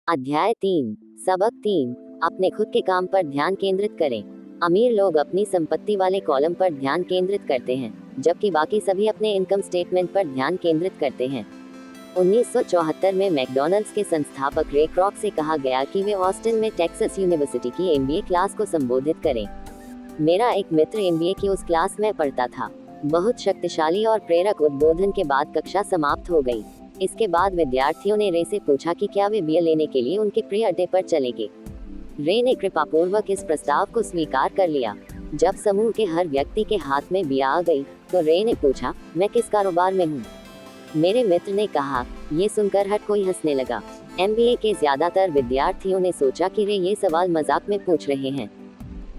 अध्याय 3। सबक 3। अपने खुद के काम पर ध्यान केंद्रित करें। अमीर लोग अपनी संपत्ति वाले कॉलम पर ध्यान केंद्रित करते हैं, जबकि बाकी सभी अपने इनकम स्टेटमेंट पर ध्यान केंद्रित करते हैं। 1974 में मैकडॉनल्ड्स के संस्थापक रे क्रोक से कहा गया कि वे ऑस्टिन में टेक्सास यूनिवर्सिटी की एमबीए क्लास को संबोधित करें। मेरा एक मित्र एमबीए की उस क्लास में पढ़ता था। बहुत शक्तिशाली और प्रेरक उद्बोधन के बाद कक्षा समाप्त हो गई। इसके बाद विद्यार्थियों ने रे से पूछा कि क्या वे बीयर लेने के लिए उनके प्रिय अड्डे पर चलेंगे। रे ने कृपापूर्वक इस प्रस्ताव को स्वीकार कर लिया। जब समूह के हर व्यक्ति के हाथ में बियर आ गई, तो रे ने पूछा, मैं किस कारोबार में हूँ? मेरे मित्र ने कहा। ये सुनकर हर कोई हंसने लगा। एमबीए के ज्यादातर विद्यार्थियों ने सोचा कि रे ये सवाल मजाक में पूछ रहे हैं।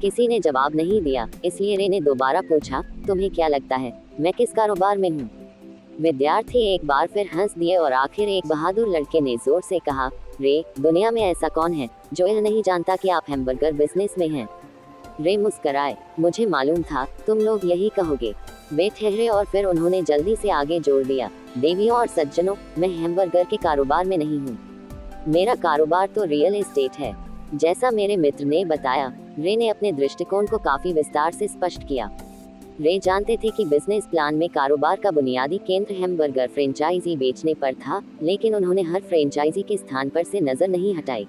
किसी ने जवाब नहीं दिया, इसलिए रे ने दोबारा पूछा, तुम्हें क्या लगता है, मैं किस कारोबार में हूँ? विद्यार्थी एक बार फिर हंस दिए और आखिर एक बहादुर लड़के ने जोर से कहा, रे, दुनिया में ऐसा कौन है जो यह नहीं जानता कि आप हैमबर्गर बिजनेस में हैं? रे मुस्कराए। मुझे मालूम था तुम लोग यही कहोगे। वे ठहरे और फिर उन्होंने जल्दी से आगे जोड़ दिया, देवियों और सज्जनों, मैं हैमबर्गर के कारोबार में नहीं हूँ। मेरा कारोबार तो रियल एस्टेट है। जैसा मेरे मित्र ने बताया, रे ने अपने दृष्टिकोण को काफी विस्तार से स्पष्ट किया। रे जानते थे कि बिजनेस प्लान में कारोबार का बुनियादी केंद्र हैमबर्गर फ्रेंचाइजी बेचने पर था, लेकिन उन्होंने हर फ्रेंचाइजी के स्थान पर से नजर नहीं हटाई।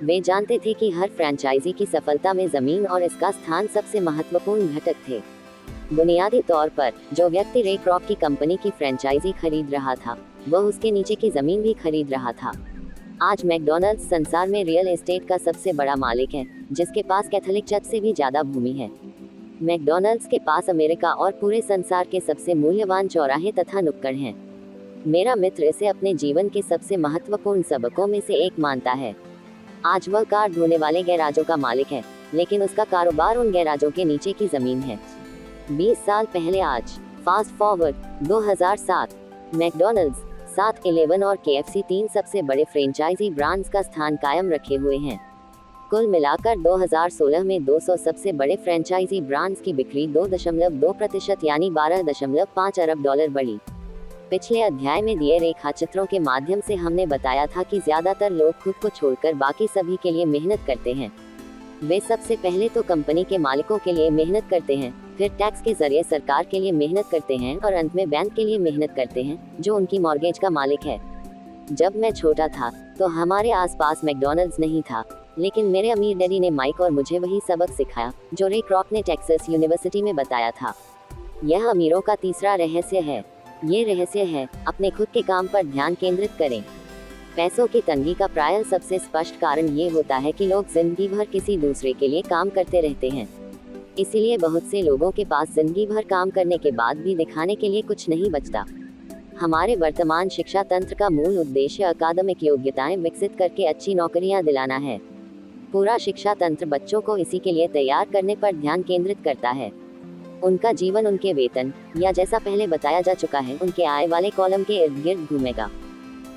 वे जानते थे कि हर फ्रेंचाइजी की सफलता में जमीन और इसका स्थान सबसे महत्वपूर्ण घटक थे। बुनियादी तौर पर जो व्यक्ति रे क्रोक की कंपनी की फ्रेंचाइजी खरीद रहा था, वह उसके नीचे की जमीन भी खरीद रहा था। आज मैकडॉनल्ड्स संसार में रियल एस्टेट का सबसे बड़ा मालिक है, जिसके पास कैथोलिक चर्च से भी ज्यादा भूमि है। मैकडॉनल्ड्स के पास अमेरिका और पूरे संसार के सबसे मूल्यवान चौराहे तथा नुक्कड़ हैं। मेरा मित्र इसे अपने जीवन के सबसे महत्वपूर्ण सबकों में से एक मानता है। आज वह कार धोने वाले गैराजों का मालिक है, लेकिन उसका कारोबार उन गैराजों के नीचे की जमीन है। 20 साल पहले आज, फास्ट फॉरवर्ड 2007, मैकडॉनल्ड्स 7-Eleven और KFC 3 सबसे बड़े फ्रेंचाइजी ब्रांड्स का स्थान कायम रखे हुए हैं। कुल मिलाकर 2016 में 200 सबसे बड़े फ्रेंचाइजी ब्रांड्स की बिक्री 2.2% यानी $12.5 अरब बढ़ी। पिछले अध्याय में दिए रेखाचित्रों के माध्यम से हमने बताया था कि ज्यादातर लोग खुद को छोड़कर बाकी सभी के लिए मेहनत करते हैं। वे सबसे पहले तो कंपनी के मालिकों के लिए मेहनत करते हैं, फिर टैक्स के जरिए सरकार के लिए मेहनत करते हैं और अंत में बैंक के लिए मेहनत करते हैं, जो उनकी मॉर्गेज का मालिक है। जब मैं छोटा था तो हमारे आसपास मैकडॉनल्ड्स नहीं था, लेकिन मेरे अमीर डैडी ने माइक और मुझे वही सबक सिखाया जो रे क्रोक ने टेक्सास यूनिवर्सिटी में बताया था। यह अमीरों का तीसरा रहस्य है। ये रहस्य है, अपने खुद के काम पर ध्यान केंद्रित करें। पैसों की तंगी का प्रायः सबसे स्पष्ट कारण ये होता है कि लोग जिंदगी भर किसी दूसरे के लिए काम करते रहते हैं। इसीलिए बहुत से लोगों के पास जिंदगी भर काम करने के बाद भी दिखाने के लिए कुछ नहीं बचता। हमारे वर्तमान शिक्षा तंत्र का मूल उद्देश्य अकादमिक योग्यताएं विकसित करके अच्छी नौकरियां दिलाना है। पूरा शिक्षा तंत्र बच्चों को इसी के लिए तैयार करने पर ध्यान केंद्रित करता है। उनका जीवन उनके वेतन, या जैसा पहले बताया जा चुका है, उनके आय वाले कॉलम के इर्द गिर्द घूमेगा।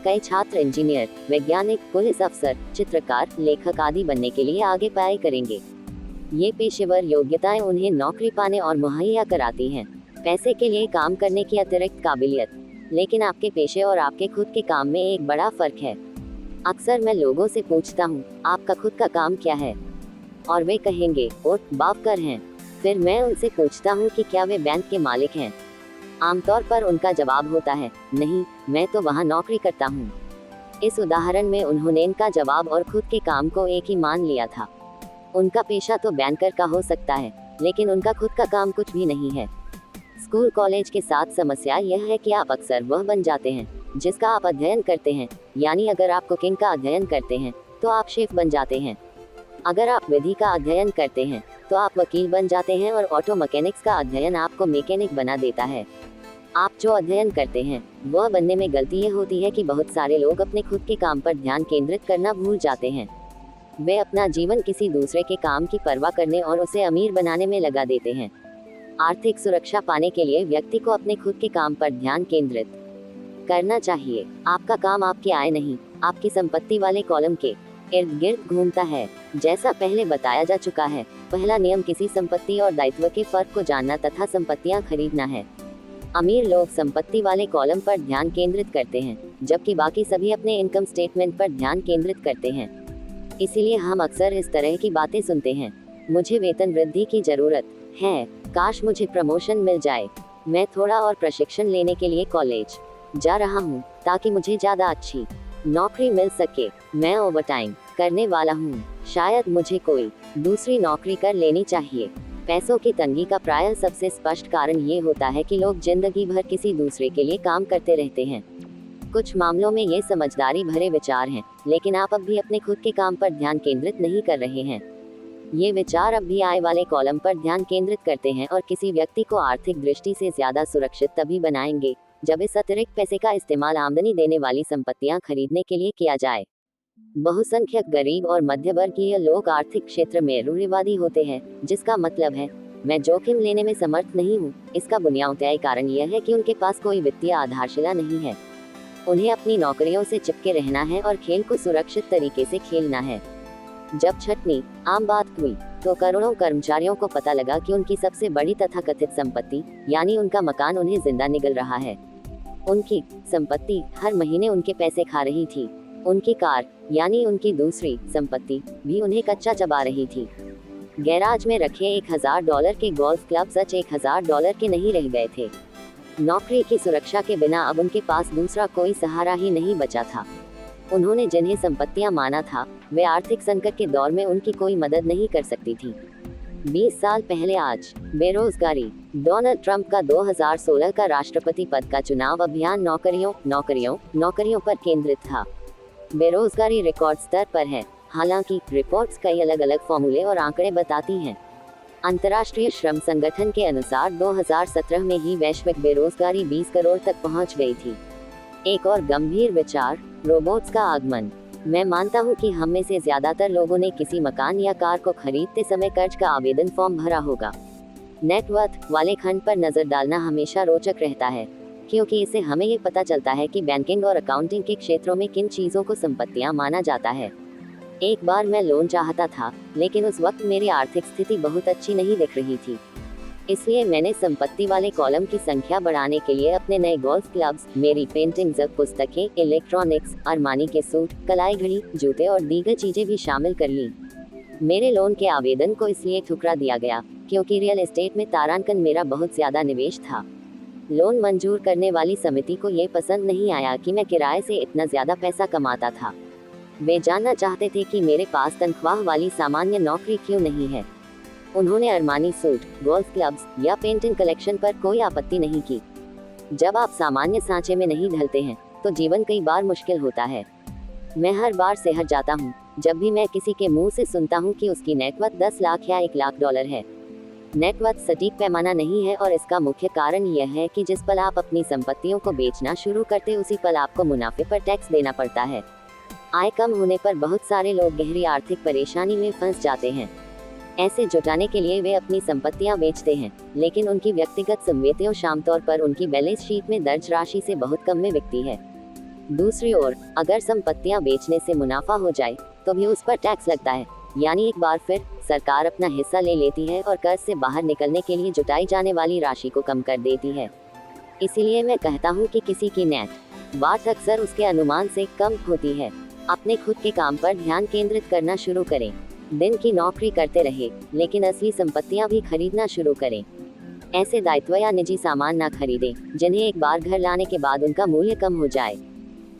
कई छात्र इंजीनियर, वैज्ञानिक, पुलिस अफसर, चित्रकार, लेखक आदि बनने के लिए आगे पढ़ाई करेंगे। ये पेशेवर योग्यताएं उन्हें नौकरी पाने और मुहैया कराती हैं। पैसे के लिए काम करने की अतिरिक्त काबिलियत। लेकिन आपके पेशे और आपके खुद के काम में एक बड़ा फर्क है। अक्सर मैं लोगों से पूछता हूँ, आपका खुद का काम क्या है? और वे कहेंगे, वो बावकर हैं। फिर मैं उनसे पूछता हूँ कि क्या वे बैंक के मालिक हैं? आमतौर पर उनका जवाब होता है, नहीं, मैं तो वहाँ नौकरी करता हूँ। इस उदाहरण में उन्होंने इनका जवाब और खुद के काम को एक ही मान लिया था। उनका पेशा तो बैंकर का हो सकता है, लेकिन उनका खुद का काम कुछ भी नहीं है। स्कूल कॉलेज के साथ समस्या यह है कि आप अक्सर वह बन जाते हैं जिसका आप अध्ययन करते हैं। यानी अगर आप कुकिंग का अध्ययन करते हैं तो आप शेफ बन जाते हैं। अगर आप विधि का अध्ययन करते हैं तो आप वकील बन जाते हैं, और ऑटो मैकेनिक्स का अध्ययन आपको मैकेनिक बना देता है। आप जो अध्ययन करते हैं वह बनने में गलती यह होती है कि बहुत सारे लोग अपने खुद के काम पर ध्यान केंद्रित करना भूल जाते हैं। वे अपना जीवन किसी दूसरे के काम की परवाह करने और उसे अमीर बनाने में लगा देते हैं। आर्थिक सुरक्षा पाने के लिए व्यक्ति को अपने खुद के काम पर ध्यान केंद्रित करना चाहिए। आपका काम आपकी आय नहीं, आपकी संपत्ति वाले कॉलम के इर्द गिर्द घूमता है। जैसा पहले बताया जा चुका है, पहला नियम किसी संपत्ति और दायित्व के फर्क को जानना तथा संपत्तियां खरीदना है। अमीर लोग संपत्ति वाले कॉलम पर ध्यान केंद्रित करते हैं, जबकि बाकी सभी अपने इनकम स्टेटमेंट पर ध्यान केंद्रित करते हैं। इसीलिए हम अक्सर इस तरह की बातें सुनते हैं, मुझे वेतन वृद्धि की जरूरत है, काश मुझे प्रमोशन मिल जाए, मैं थोड़ा और प्रशिक्षण लेने के लिए कॉलेज जा रहा हूँ ताकि मुझे ज़्यादा अच्छी नौकरी मिल सके, मैं ओवरटाइम करने वाला हूँ, शायद मुझे कोई दूसरी नौकरी कर लेनी चाहिए। पैसों की तंगी का प्रायः सबसे स्पष्ट कारण ये होता है कि लोग जिंदगी भर किसी दूसरे के लिए काम करते रहते हैं। कुछ मामलों में ये समझदारी भरे विचार हैं, लेकिन आप अब भी अपने खुद के काम पर ध्यान केंद्रित नहीं कर रहे हैं। ये विचार अब भी आय वाले कॉलम पर ध्यान केंद्रित करते हैं और किसी व्यक्ति को आर्थिक दृष्टि से ज्यादा सुरक्षित तभी बनाएंगे जब इस अतिरिक्त पैसे का इस्तेमाल आमदनी देने वाली संपत्तियां खरीदने के लिए किया जाए। बहुसंख्यक गरीब और मध्य वर्गीय लोग आर्थिक क्षेत्र में रूढ़िवादी होते हैं, जिसका मतलब है मैं जोखिम लेने में समर्थ नहीं हूँ। इसका बुनियादी कारण यह है कि उनके पास कोई वित्तीय आधारशिला नहीं है। उन्हें अपनी नौकरियों से चिपके रहना है और खेल को सुरक्षित तरीके से खेलना है। जब छठवीं आम बात हुई तो करोड़ों कर्मचारियों को पता लगा कि उनकी सबसे बड़ी तथाकथित संपत्ति यानी उनका मकान उन्हें जिंदा निगल रहा है। उनकी संपत्ति हर महीने उनके पैसे खा रही थी। उनकी कार यानी उनकी दूसरी संपत्ति भी उन्हें कच्चा चबा रही थी। गैराज में रखे $1000 के गोल्फ क्लब सच $1000 के नहीं रह गए थे। नौकरी की सुरक्षा के बिना अब उनके पास दूसरा कोई सहारा ही नहीं बचा था। उन्होंने जिन्हें संपत्तियां माना था, वे आर्थिक संकट के दौर में उनकी कोई मदद नहीं कर सकती थी। 20 साल पहले आज बेरोजगारी। डोनाल्ड ट्रंप का 2016 का राष्ट्रपति पद का चुनाव अभियान नौकरियों पर केंद्रित था। बेरोजगारी रिकॉर्ड स्तर पर है। हालांकि रिपोर्ट्स कई अलग अलग फॉर्मूले और आंकड़े बताती हैं। अंतर्राष्ट्रीय श्रम संगठन के अनुसार 2017 में ही वैश्विक बेरोजगारी 20 करोड़ तक पहुंच गई थी। एक और गंभीर विचार, रोबोट्स का आगमन। मैं मानता हूं कि हम में से ज्यादातर लोगों ने किसी मकान या कार को खरीदते समय कर्ज का आवेदन फॉर्म भरा होगा। नेटवर्थ वाले खंड पर नजर डालना हमेशा रोचक रहता है, क्योंकि इससे हमें ये पता चलता है कि बैंकिंग और अकाउंटिंग के क्षेत्रों में किन चीजों को संपत्तियां माना जाता है। एक बार मैं लोन चाहता था, लेकिन उस वक्त मेरी आर्थिक स्थिति बहुत अच्छी नहीं दिख रही थी। इसलिए मैंने संपत्ति वाले कॉलम की संख्या बढ़ाने के लिए अपने नए गोल्फ क्लब्स, मेरी पेंटिंग्स, पुस्तकें, इलेक्ट्रॉनिक्स, अरमानी के सूट, कलाई घड़ी, जूते और दीगर चीजें भी शामिल कर ली। मेरे लोन के आवेदन को इसलिए ठुकरा दिया गया क्योंकि रियल एस्टेट में तारांकन मेरा बहुत ज्यादा निवेश था। लोन मंजूर करने वाली समिति को ये पसंद नहीं आया कि मैं किराए से इतना ज्यादा पैसा कमाता था। वे जानना चाहते थे कि मेरे पास तनख्वाह वाली सामान्य नौकरी क्यों नहीं है। उन्होंने अरमानी सूट, गोल्फ क्लब्स या पेंटिंग कलेक्शन पर कोई आपत्ति नहीं की। जब आप सामान्य सांचे में नहीं ढलते हैं तो जीवन कई बार मुश्किल होता है। मैं हर बार सहर जाता हूँ जब भी मैं किसी के मुंह से सुनता हूँ कि उसकी नेटवर्थ 10 लाख या $1 लाख है। नेटवर्थ सटीक पैमाना नहीं है और इसका मुख्य कारण यह है कि जिस पल आप अपनी संपत्तियों को बेचना शुरू करते उसी पल आपको मुनाफे पर टैक्स देना पड़ता है। आय कम होने पर बहुत सारे लोग गहरी आर्थिक परेशानी में फंस जाते हैं। ऐसे जुटाने के लिए वे अपनी संपत्तियां बेचते हैं, लेकिन उनकी व्यक्तिगत संपत्तियां आमतौर पर उनकी बैलेंस शीट में दर्ज राशि से बहुत कम में बिकती है। दूसरी ओर, अगर संपत्तियां बेचने से मुनाफा हो जाए तो भी उस पर टैक्स लगता है, यानी एक बार फिर सरकार अपना हिस्सा ले लेती है और कर्ज से बाहर निकलने के लिए जुटाई जाने वाली राशि को कम कर देती है। इसीलिए मैं कहता हूँ कि किसी की नेट वर्थ अक्सर उसके अनुमान से कम होती है। अपने खुद के काम पर ध्यान केंद्रित करना शुरू करें। दिन की नौकरी करते रहे, लेकिन असली संपत्तियां भी खरीदना शुरू करें। ऐसे दायित्व या निजी सामान ना खरीदें जिन्हें एक बार घर लाने के बाद उनका मूल्य कम हो जाए।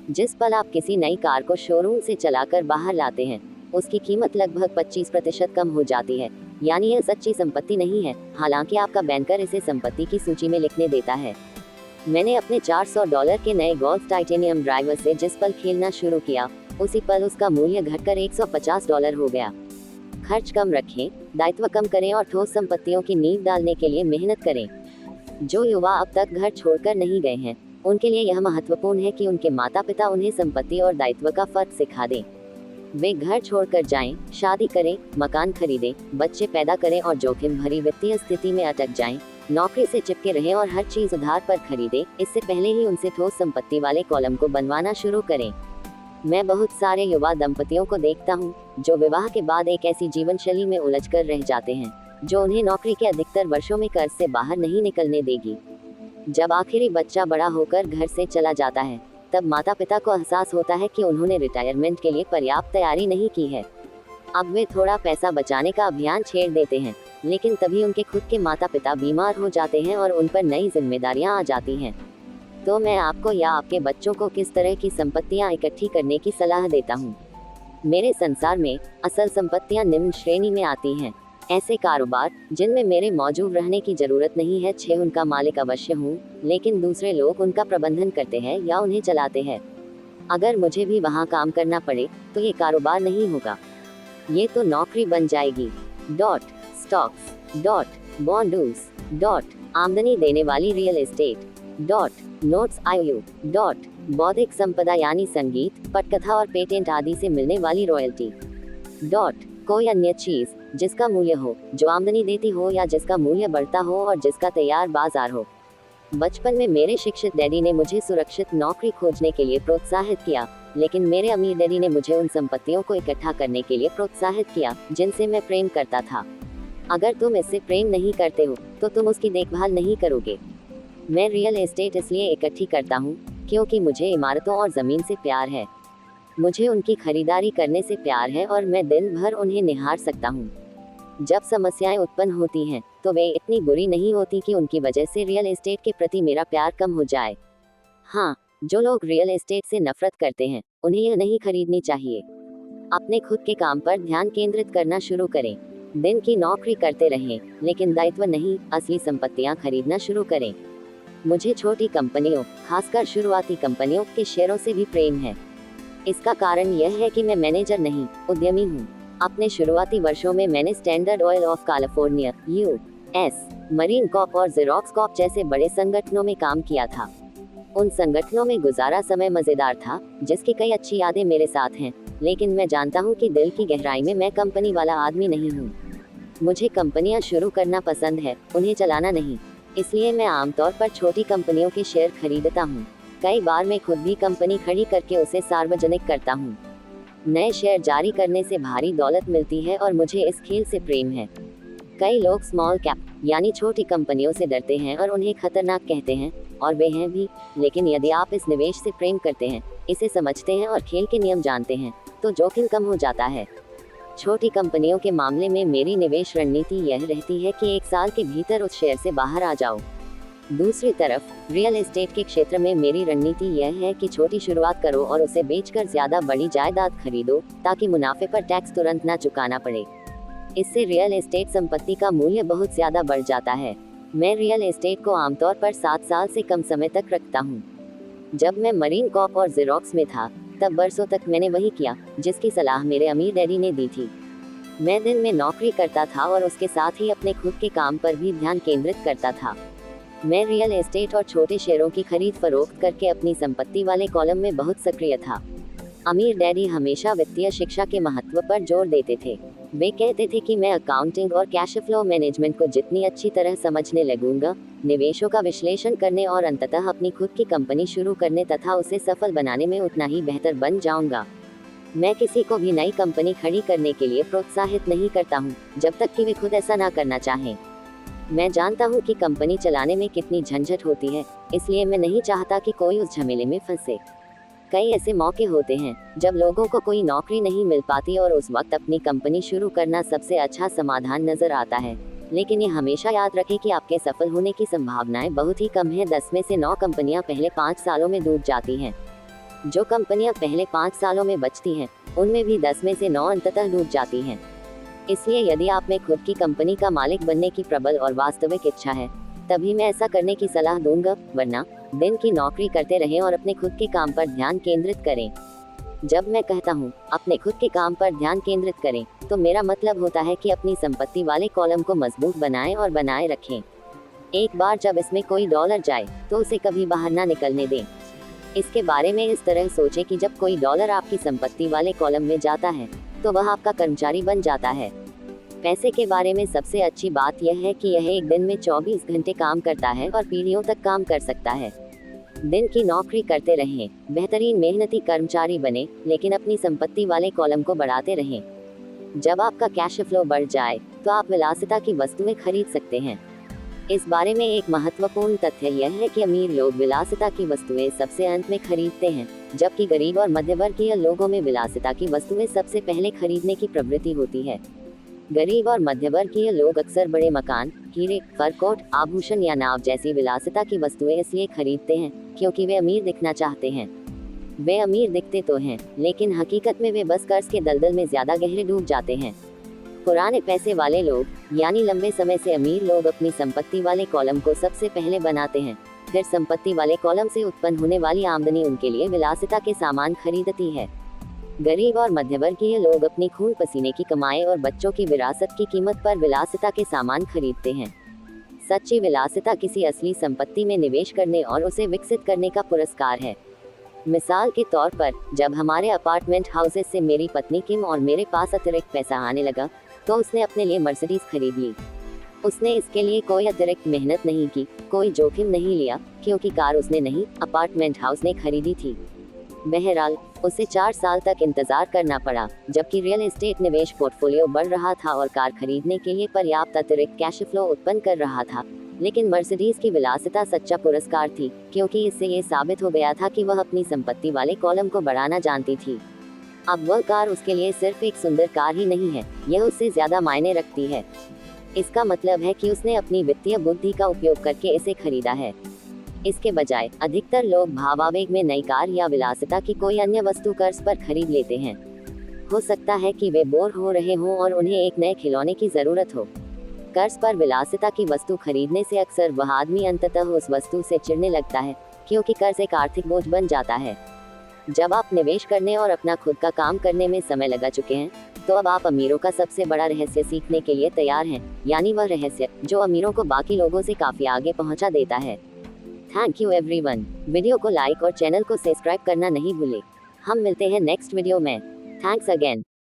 जिस पल आप किसी नई कार को शोरूम से चलाकर बाहर लाते हैं, उसकी कीमत लगभग 25% कम हो जाती है, यानी यह सच्ची संपत्ति नहीं है, हालांकि आपका बैंकर इसे संपत्ति की सूची में लिखने देता है। मैंने अपने $400 के नए गोल्फ टाइटेनियम ड्राइवर से जिस पल खेलना शुरू किया, उसी पल उसका मूल्य घटकर $150 हो गया। खर्च कम रखें, दायित्व कम करें और ठोस संपत्तियों की नींव डालने के लिए मेहनत करें। जो युवा अब तक घर छोड़कर नहीं गए हैं, उनके लिए यह महत्वपूर्ण है कि उनके माता पिता उन्हें संपत्ति और दायित्व का फर्क सिखा दें। वे घर छोड़कर जाएं, शादी करें, मकान खरीदें, बच्चे पैदा करें और जोखिम भरी वित्तीय स्थिति में अटक जाएं, नौकरी से चिपके रहें और हर चीज उधार पर खरीदें, इससे पहले ही उनसे ठोस संपत्ति वाले कॉलम को बनवाना शुरू करें। मैं बहुत सारे युवा दंपतियों को देखता हूँ जो विवाह के बाद एक ऐसी जीवन शैली में उलझकर रह जाते हैं जो उन्हें नौकरी के अधिकतर वर्षों में कर्ज से बाहर नहीं निकलने देगी। जब आखिरी बच्चा बड़ा होकर घर से चला जाता है, तब माता पिता को एहसास होता है कि उन्होंने रिटायरमेंट के लिए पर्याप्त तैयारी नहीं की है। अब वे थोड़ा पैसा बचाने का अभियान छेड़ देते हैं, लेकिन तभी उनके खुद के माता पिता बीमार हो जाते हैं और उन पर नई जिम्मेदारियां आ जाती हैं। तो मैं आपको या आपके बच्चों को किस तरह की संपत्तियां इकट्ठी करने की सलाह देता हूँ। मेरे संसार में असल संपत्तियां निम्न श्रेणी में आती हैं। ऐसे कारोबार जिनमें मेरे मौजूद रहने की जरूरत नहीं है, 6 उनका मालिक अवश्य हूँ, लेकिन दूसरे लोग उनका प्रबंधन करते हैं या उन्हें चलाते हैं। अगर मुझे भी वहाँ काम करना पड़े तो ये कारोबार नहीं होगा, ये तो नौकरी बन जाएगी। स्टॉक्स, बॉन्ड्स, आमदनी देने वाली रियल एस्टेट, नोट्स आयु, बौद्धिक संपदा यानी संगीत, पटकथा और पेटेंट आदि से मिलने वाली रॉयल्टी, कोई अन्य चीज जिसका मूल्य हो, जो आमदनी देती हो या जिसका मूल्य बढ़ता हो और जिसका तैयार बाजार हो। बचपन में मेरे शिक्षित डैडी ने मुझे सुरक्षित नौकरी खोजने के लिए प्रोत्साहित किया, लेकिन मेरे अमीर डैडी ने मुझे उन संपत्तियों को इकट्ठा करने के लिए प्रोत्साहित किया जिनसे मैं प्रेम करता था। अगर तुम इससे प्रेम नहीं करते हो तो तुम उसकी देखभाल नहीं करोगे। मैं रियल एस्टेट इसलिए इकट्ठी करता हूँ क्योंकि मुझे इमारतों और ज़मीन से प्यार है। मुझे उनकी खरीदारी करने से प्यार है और मैं दिन भर उन्हें निहार सकता हूँ। जब समस्याएं उत्पन्न होती हैं तो वे इतनी बुरी नहीं होती कि उनकी वजह से रियल एस्टेट के प्रति मेरा प्यार कम हो जाए। हाँ, जो लोग रियल एस्टेट से नफरत करते हैं उन्हें यह नहीं खरीदनी चाहिए। अपने खुद के काम पर ध्यान केंद्रित करना शुरू करें। दिन की नौकरी करते रहें, लेकिन दायित्व नहीं, असली संपत्तियां खरीदना शुरू करें। मुझे छोटी कंपनियों, खासकर शुरुआती कंपनियों के शेयरों से भी प्रेम है। इसका कारण यह है कि मैं मैनेजर नहीं, उद्यमी हूँ। अपने शुरुआती वर्षों में मैंने standard oil of California, US, marine Corp और जेरोक्स कॉर्प जैसे बड़े संगठनों में काम किया था। उन संगठनों में गुजारा समय मजेदार था, जिसकी कई अच्छी यादें मेरे साथ हैं, लेकिन मैं जानता हूँ कि दिल की गहराई में मैं कंपनी वाला आदमी नहीं हूँ। मुझे कंपनियाँ शुरू करना पसंद है, उन्हें चलाना नहीं। इसलिए मैं आमतौर पर छोटी कंपनियों के शेयर खरीदता हूँ। कई बार मैं खुद भी कंपनी खड़ी करके उसे सार्वजनिक करता हूँ। नए शेयर जारी करने से भारी दौलत मिलती है और मुझे इस खेल से प्रेम है। कई लोग स्मॉल कैप यानी छोटी कंपनियों से डरते हैं और उन्हें खतरनाक कहते हैं, और वे हैं भी, लेकिन यदि आप इस निवेश से प्रेम करते हैं, इसे समझते हैं और खेल के नियम जानते हैं, तो जोखिम कम हो जाता है। छोटी कंपनियों के मामले में मेरी निवेश रणनीति यह रहती है कि 1 साल के भीतर उस शेयर से बाहर आ जाओ। दूसरी तरफ रियल एस्टेट के क्षेत्र में मेरी रणनीति यह है कि छोटी शुरुआत करो और उसे बेचकर ज्यादा बड़ी जायदाद खरीदो, ताकि मुनाफे पर टैक्स तुरंत न चुकाना पड़े। इससे रियल एस्टेट संपत्ति का मूल्य बहुत ज्यादा बढ़ जाता है। मैं रियल एस्टेट को आमतौर पर 7 साल से कम समय तक रखता हूँ। जब मैं मरीन कॉर्प और जेरोक्स में था, तब बरसों तक मैंने वही किया जिसकी सलाह मेरे अमीर डैडी ने दी थी। मैं दिन में नौकरी करता था और उसके साथ ही अपने खुद के काम पर भी ध्यान केंद्रित करता था। मैं रियल एस्टेट और छोटे शेयरों की खरीद फरोख्त करके अपनी संपत्ति वाले कॉलम में बहुत सक्रिय था। अमीर डैडी हमेशा वित्तीय शिक्षा के महत्व पर जोर देते थे। वे कहते थे कि मैं अकाउंटिंग और कैश फ्लो मैनेजमेंट को जितनी अच्छी तरह समझने लगूंगा, निवेशों का विश्लेषण करने और अंततः अपनी खुद की कंपनी शुरू करने तथा उसे सफल बनाने में उतना ही बेहतर बन जाऊंगा। मैं किसी को भी नई कंपनी खड़ी करने के लिए प्रोत्साहित नहीं करता हूं, जब तक कि वे खुद ऐसा ना करना चाहें। मैं जानता हूं कि कंपनी चलाने में कितनी झंझट होती है, इसलिए मैं नहीं चाहता कि कोई उस झमेले में फंसे। कई ऐसे मौके होते हैं जब लोगों को कोई नौकरी नहीं मिल पाती और उस वक्त अपनी कंपनी शुरू करना सबसे अच्छा समाधान नजर आता है। लेकिन ये हमेशा याद रखें कि आपके सफल होने की संभावनाएं बहुत ही कम है। 10 में से 9 कंपनियां पहले 5 सालों में डूब जाती हैं। जो कंपनियां पहले 5 सालों में बचती हैं, उनमें भी 10 में से 9 अंततः डूब जाती हैं। इसलिए यदि आप में खुद की कंपनी का मालिक बनने की प्रबल और वास्तविक इच्छा है, तभी मैं ऐसा करने की सलाह दूंगा, वरना दिन की नौकरी करते रहें और अपने खुद के काम पर ध्यान केंद्रित करें। जब मैं कहता हूँ अपने खुद के काम पर ध्यान केंद्रित करें, तो मेरा मतलब होता है कि अपनी संपत्ति वाले कॉलम को मजबूत बनाएं और बनाए रखें। एक बार जब इसमें कोई डॉलर जाए तो उसे कभी बाहर ना निकलने दें। इसके बारे में इस तरह सोचें कि जब कोई डॉलर आपकी संपत्ति वाले कॉलम में जाता है तो वह आपका कर्मचारी बन जाता है। पैसे के बारे में सबसे अच्छी बात यह है कि यह एक दिन में 24 घंटे काम करता है और पीढ़ियों तक काम कर सकता है। दिन की नौकरी करते रहें, बेहतरीन मेहनती कर्मचारी बने, लेकिन अपनी संपत्ति वाले कॉलम को बढ़ाते रहें। जब आपका कैश फ्लो बढ़ जाए तो आप विलासिता की वस्तुएं खरीद सकते हैं। इस बारे में एक महत्वपूर्ण तथ्य यह है कि अमीर लोग विलासिता की वस्तुएं सबसे अंत में खरीदते हैं, जबकि गरीब और मध्यवर्गीय लोगों में विलासिता की वस्तुएं सबसे पहले खरीदने की प्रवृत्ति होती है। गरीब और मध्यवर्गीय लोग अक्सर बड़े मकान, हीरे, फर कोट, आभूषण या नाव जैसी विलासिता की वस्तुएं इसलिए खरीदते हैं क्योंकि वे अमीर दिखना चाहते हैं। वे अमीर दिखते तो हैं, लेकिन हकीकत में वे बस कर्ज के दलदल में ज्यादा गहरे डूब जाते हैं। पुराने पैसे वाले लोग, यानी लंबे समय से अमीर लोग, अपनी संपत्ति वाले कॉलम को सबसे पहले बनाते हैं। फिर संपत्ति वाले कॉलम से उत्पन्न होने वाली आमदनी उनके लिए विलासिता के सामान खरीदती है। गरीब और मध्यवर्गीय लोग अपनी खून पसीने की कमाई और बच्चों की विरासत की कीमत पर विलासिता के सामान खरीदते हैं। सच्ची विलासिता किसी असली संपत्ति में निवेश करने और उसे विकसित करने का पुरस्कार है। मिसाल के तौर पर, जब हमारे अपार्टमेंट हाउसेस से मेरी पत्नी किम और मेरे पास अतिरिक्त पैसा आने लगा, तो उसने अपने लिए मर्सिडीज खरीद ली। उसने इसके लिए कोई अतिरिक्त मेहनत नहीं की, कोई जोखिम नहीं लिया, क्योंकि कार उसने नहीं, अपार्टमेंट हाउस ने खरीदी थी। बहरहाल, उसे 4 साल तक इंतजार करना पड़ा, जबकि रियल एस्टेट निवेश पोर्टफोलियो बढ़ रहा था और कार खरीदने के लिए पर्याप्त अतिरिक्त कैश फ्लो उत्पन्न कर रहा था। लेकिन मर्सिडीज की विलासिता सच्चा पुरस्कार थी, क्योंकि इससे ये साबित हो गया था कि वह अपनी संपत्ति वाले कॉलम को बढ़ाना जानती थी। अब वह कार उसके लिए सिर्फ एक सुंदर कार ही नहीं है, यह उससे ज्यादा मायने रखती है। इसका मतलब है कि उसने अपनी वित्तीय बुद्धि का उपयोग करके इसे खरीदा है। इसके बजाय अधिकतर लोग भावावेग में नई कार या विलासिता की कोई अन्य वस्तु कर्ज पर खरीद लेते हैं। हो सकता है कि वे बोर हो रहे हों और उन्हें एक नए खिलौने की जरूरत हो। कर्ज पर विलासिता की वस्तु खरीदने से अक्सर वह आदमी अंततः उस वस्तु से चिढ़ने लगता है, क्योंकि कर्ज एक आर्थिक बोझ बन जाता है। जब आप निवेश करने और अपना खुद का काम करने में समय लगा चुके हैं, तो अब आप अमीरों का सबसे बड़ा रहस्य सीखने के लिए तैयार हैं, यानी वह रहस्य जो अमीरों को बाकी लोगों से काफी आगे पहुंचा देता है। Thank you everyone. वीडियो को लाइक और चैनल को सब्सक्राइब करना नहीं भूलें। हम मिलते हैं नेक्स्ट वीडियो में। Thanks again.